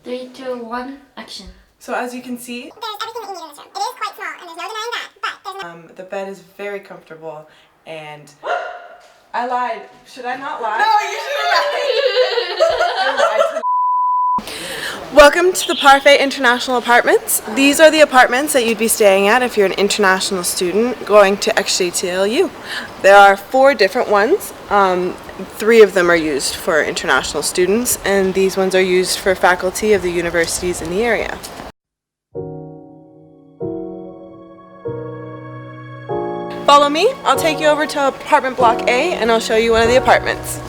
3, 2, 1, action. So as you can see, there's everything that you need in this room. It is quite small, and there's no denying that, but there's the bed is very comfortable, and I lied. Should I not lie? No, you should have lied. Welcome to the Parfait International Apartments. These are the apartments that you'd be staying at if you're an international student going to XJTLU. There are 4 different ones. 3 of them are used for international students, and these ones are used for faculty of the universities in the area. Follow me. I'll take you over to apartment block A and I'll show you one of the apartments.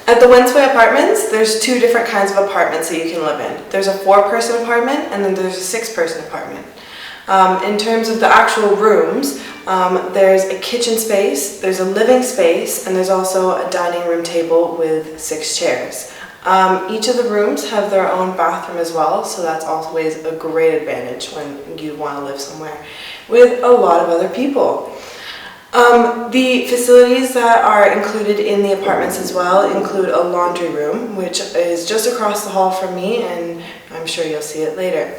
At the Wencui Apartments, there's 2 different kinds of apartments that you can live in. There's a 4-person apartment and then there's a 6-person apartment. In terms of the actual rooms, there's a kitchen space, there's a living space, and there's also a dining room table with 6 chairs. Each of the rooms have their own bathroom as well, so that's always a great advantage when you want to live somewhere with a lot of other people. The facilities that are included in the apartments as well include a laundry room, which is just across the hall from me, and I'm sure you'll see it later.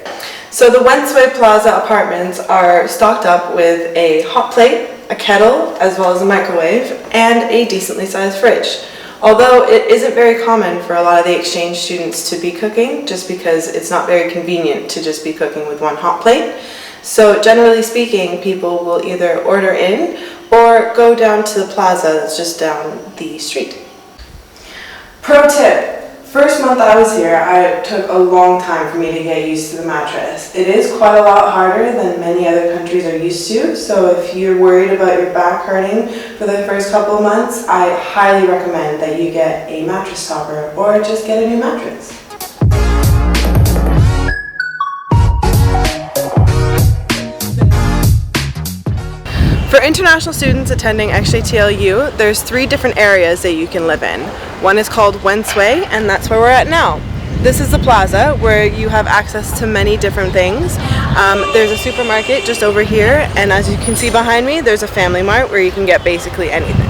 So the Wencui Plaza apartments are stocked up with a hot plate, a kettle, as well as a microwave, and a decently sized fridge. Although it isn't very common for a lot of the exchange students to be cooking, just because it's not very convenient to just be cooking with one hot plate. So generally speaking, people will either order in or go down to the plaza that's just down the street. Pro tip, first month I was here, it took a long time for me to get used to the mattress. It is quite a lot harder than many other countries are used to, so if you're worried about your back hurting for the first couple of months, I highly recommend that you get a mattress topper or just get a new mattress. For international students attending XJTLU, there's 3 different areas that you can live in. One is called Wencui, and that's where we're at now. This is the plaza where you have access to many different things. There's a supermarket just over here, and as you can see behind me, there's a family mart where you can get basically anything.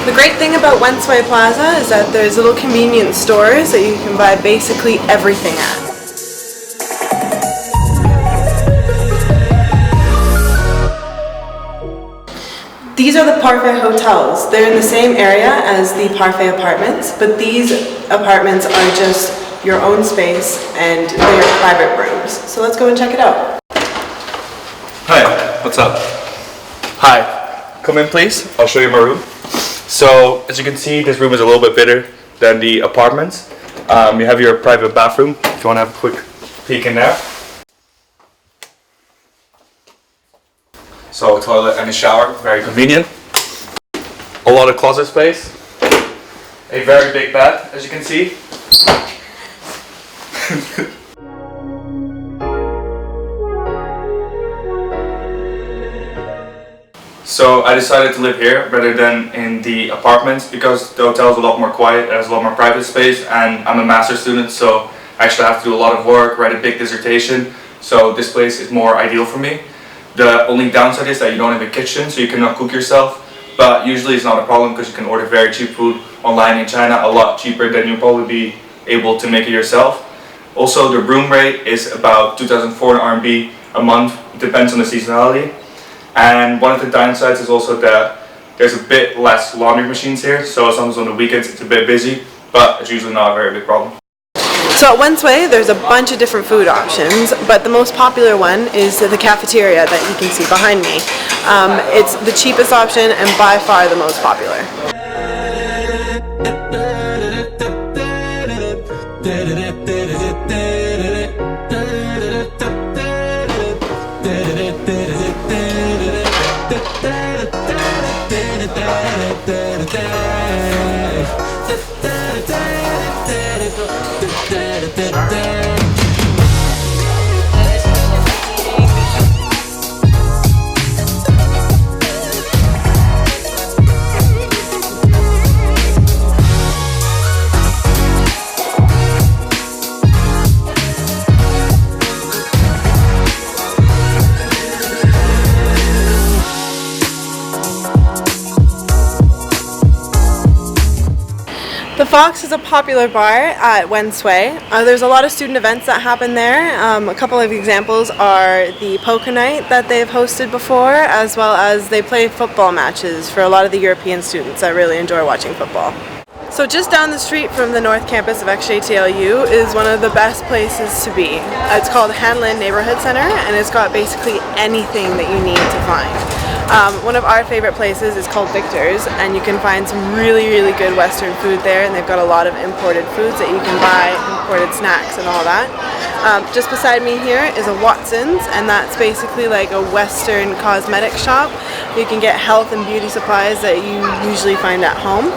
The great thing about Wencui Plaza is that there's little convenience stores that you can buy basically everything at. These are the Parfait hotels. They're in the same area as the Parfait Apartments, but these apartments are just your own space and they're private rooms. So let's go and check it out. Hi, what's up? Hi, come in please. I'll show you my room. So, as you can see, this room is a little bit bigger than the apartments. You have your private bathroom, if you want to have a quick peek in there. So, a toilet and a shower, very convenient. A lot of closet space. A very big bed, as you can see. So I decided to live here rather than in the apartments because the hotel is a lot more quiet, it has a lot more private space, and I'm a master's student, so I actually have to do a lot of work, write a big dissertation, so this place is more ideal for me. The only downside is that you don't have a kitchen, so you cannot cook yourself, but usually it's not a problem because you can order very cheap food online in China, a lot cheaper than you'll probably be able to make it yourself. Also, the room rate is about 2,400 RMB a month, it depends on the seasonality. And one of the downsides is also that there's a bit less laundry machines here, so sometimes on the weekends it's a bit busy, but it's usually not a very big problem. So at Wencui, there's a bunch of different food options, but the most popular one is the cafeteria that you can see behind me. It's the cheapest option and by far the most popular. da da da da da da da da da Fox is a popular bar at Wencui. There's a lot of student events that happen there. A couple of examples are the poker night that they've hosted before, as well as they play football matches for a lot of the European students that really enjoy watching football. So just down the street from the North Campus of XJTLU is one of the best places to be. It's called Hanlin Neighborhood Center, and it's got basically anything that you need to find. One of our favorite places is called Victor's, and you can find some really good Western food there, and they've got a lot of imported foods that you can buy, imported snacks and all that. Just beside me here is a Watson's, and that's basically like a Western cosmetic shop. You can get health and beauty supplies that you usually find at home.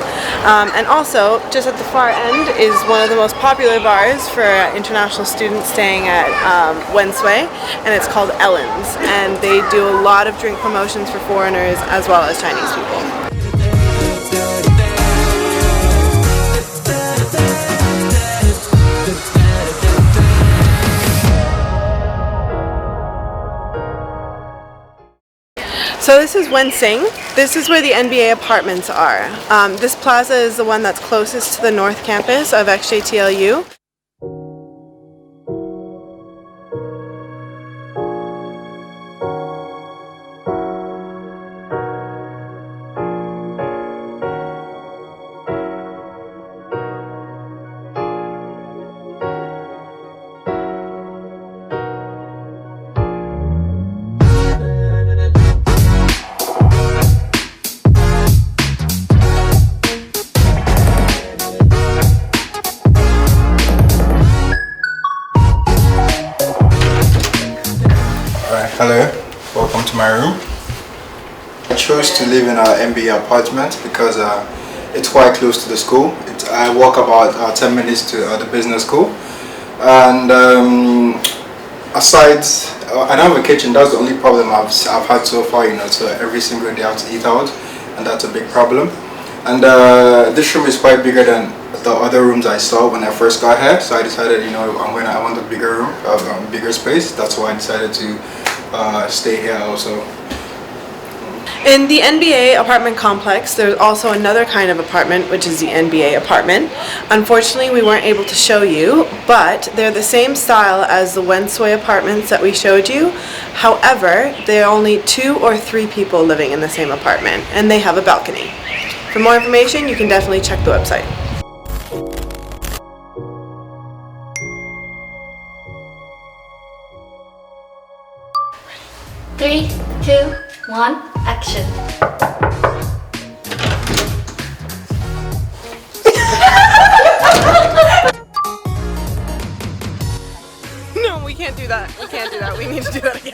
And also, just at the far end is one of the most popular bars for international students staying at Wencui, and it's called Ellen's, and they do a lot of drink promotions for foreigners as well as Chinese people. So this is Wenxing. This is where the MBA Apartments are. This plaza is the one that's closest to the North Campus of XJTLU. Hello, welcome to my room. I chose to live in an MBA apartment because it's quite close to the school. I walk about 10 minutes to the business school, and aside, I don't have a kitchen. That's the only problem I've had so far. So every single day I have to eat out, and that's a big problem. And this room is quite bigger than the other rooms I saw when I first got here. So I decided, I want a bigger room, bigger space. That's why I decided to stay here also. In the NBA apartment complex, there's also another kind of apartment, which is the NBA apartment. Unfortunately, we weren't able to show you, but they're the same style as the Wencui apartments that we showed you. However, there are only 2 or 3 people living in the same apartment, and they have a balcony. For more information, you can definitely check the website. 3, 2, 1, action. No, we can't do that. We can't do that. We need to do that again.